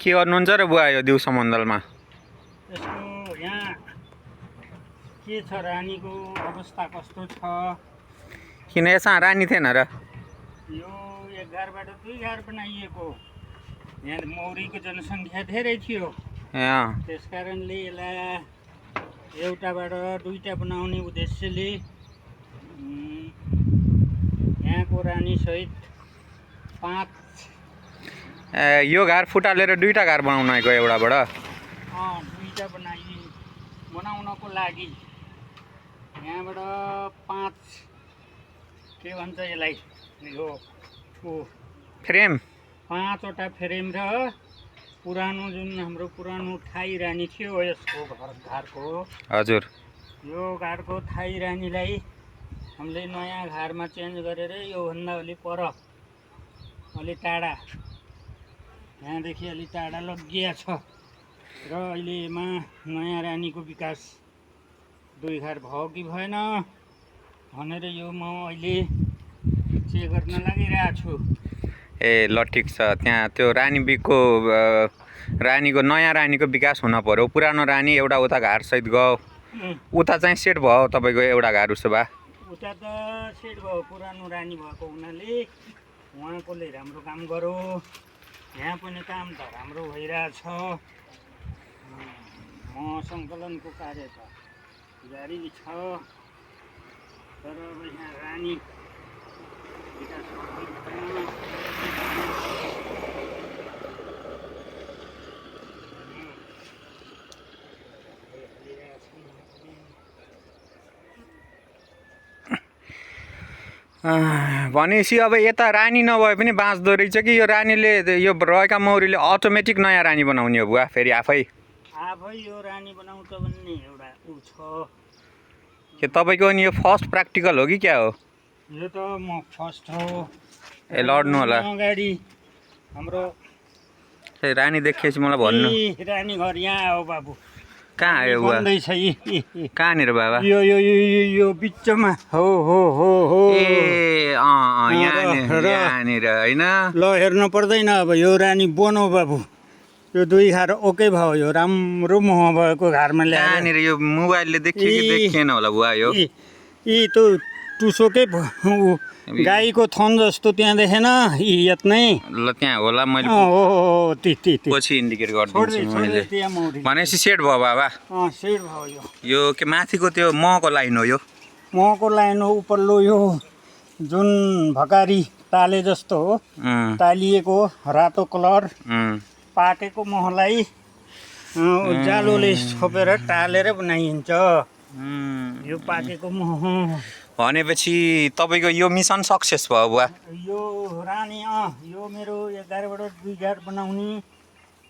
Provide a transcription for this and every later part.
के गर्नुहुन्छ र बुवा यो दिउँसो मण्डलमा? यसको यहाँ के छ, रानीको अवस्था कस्तो छ? किन यसमा रानी थिएन र? यो एक घरबाट दुई घर बनाइएको। यहाँ मौरीको जनसङ्ख्या धेरै थियो, त्यस कारणले यसलाई एउटाबाट दुईटा बनाउने उद्देश्यले यहाँको रानी सहित 5 यो घर फुटालेर दुईटा घर बनाउनको एउटाबाट दुईटा बनाउनको लागि यहाँबाट 5 के भन्छ यसलाई, यो फ्रेम 5वटा फ्रेम र पुरानो जुन हाम्रो पुरानो थाई रानी थियो यसको घरको, हजुर, यो घरको थाई रानीलाई हामीले नयाँ घरमा चेन्ज गरेर योभन्दा अलि पर अलि टाढा, यहाँदेखि अलि टाढा लगिया छ र अहिलेमा नयाँ रानीको विकास 2 घर भयो कि भएन भनेर यो म अहिले चेक गर्न लागिरहेको छु। ए ल ठिक छ। त्यहाँ त्यो रानीको नयाँ रानीको विकास हुन पर्यो। पुरानो रानी एउटा उता घरसहित गयो, उता चाहिँ सेट भयो तपाईँको एउटा घर। उसो भए उता त सेट भयो, पुरानो रानी भएको हुनाले उहाँकोले राम्रो काम गर्यो। यहाँ पनि काम त राम्रो भइरहेछ। सङ्कलनको कार्य त जारी छ, तर अब यहाँ रानी विकास भनेपछि अब यता रानी नभए पनि बाँच्दो रहेछ कि यो रानीले, यो रहेका मौरीले अटोमेटिक नयाँ रानी बनाउने हो बुवा फेरि आफै यो रानी बनाउँछ भन्ने एउटा ऊ छ। के तपाईँको अनि यो फर्स्ट प्र्याक्टिकल हो कि क्या हो? यो त म फर्स्ट हो। ए लड्नु होला अगाडि हाम्रो रानी देखिएपछि मलाई भन्नु। रानी घर यहाँ हो बाबु। कहाँ आयो बुवा? कहाँनिर बाबा? यो बिचमा हो हो हो हो। ए यहाँनिर होइन? ल हेर्नु पर्दैन अब, यो रानी बनो बाबु। यो 2 घर ओके भयो, यो राम्रो मोह भएको घरमा ल्याएर। कहाँनिर यो मोबाइलले देखियो कि देखिएन होला बुवा? यो त टुसोकै गाईको थन जस्तो त्यहाँ देखेन यत्नै? ल त्यहाँ होला, मैले पछि इन्डिकेट गरिदिन्छु मैले। भनेपछि सेट भयो बाबा? सेट भयो। यो के माथिको त्यो महको लाइन हो? यो महको लाइन हो, उपल्लो यो जुन भकारी टाले जस्तो हो, टालिएको रातो कलर पाकेको महलाई जालोले छोपेर टालेर बनाइन्छ। यो पाकेको मह भनेपछि तपाईँको यो मिसन सक्सेस भयो बुवा? यो रानी यो मेरो 11बाट 2 घर बनाउने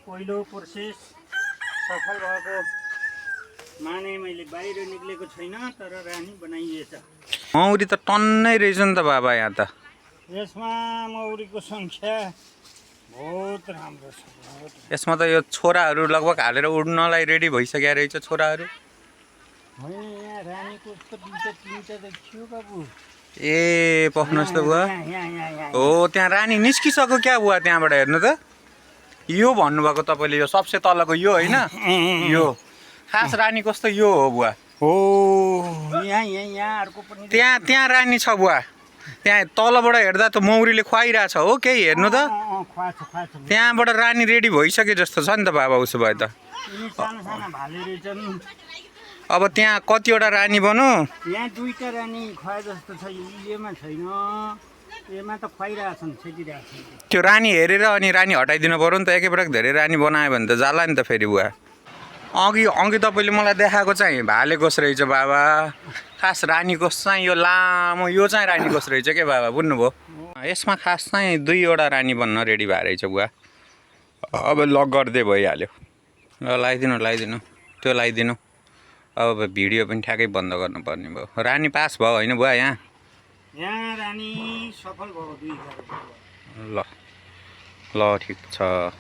पहिलो प्रोसेस सफल भएको माने मैले बाहिर निक्लेको छैन, तर रानी बनाइएछ। मौरी त टन्नै रहेछ नि त बाबा यहाँ त। यसमा मौरीको सङ्ख्या बहुत राम्रो छ। यसमा त यो छोराहरू लगभग हालेर उड्नलाई रेडी भइसकेको रहेछ छोराहरू। यहाँ रानीको त 2-3टा देखियो बाबु। ए पख्नुहोस् त बुवा। हो त्यहाँ रानी निस्किसक्यो क्या बुवा? त्यहाँबाट हेर्नु त, यो भन्नुभएको तपाईँले, यो सबसे तलको यो होइन? यो खास रानी कस्तो यो हो बुवा? हो यहाँ अर्को पनि त्यहाँ रानी छ बुवा। त्यहाँ तलबाट हेर्दा त मौरीले खुवाइरहेछ हो केही, हेर्नु त त्यहाँबाट रानी रेडी भइसक्यो जस्तो छ नि त बाबा। उसो भए त अब त्यहाँ कतिवटा रानी बनो? यहाँ 2टा रानी खुवाए जस्तो छ, यसमा छैन। यसमा त खुवाइरहेछन्, छेकिरहेछन्। त्यो रानी हेरेर अनि रानी हटाइदिनु पऱ्यो नि त। एकैपटक धेरै रानी बनायो भने त जाला नि त फेरि बुवा। अघि तपाईँले मलाई देखाएको चाहिँ भाले कोस रहेछ बाबा। खास रानी कोस चाहिँ यो लामो, यो चाहिँ रानी कोस रहेछ के बाबा, बुझ्नुभयो? यसमा खास चाहिँ 2वटा रानी बन्न रेडी भए रहेछ बुवा। अब लक गर्दै भइहाल्यो। ल लगाइदिनु त्यो लगाइदिनु। अब भिडियो पनि ठ्याक्कै बन्द गर्नुपर्ने भयो। रानी पास भयो होइन बुवा? यहाँ रानी सफल भयो 2 घर। ल ठिक छ।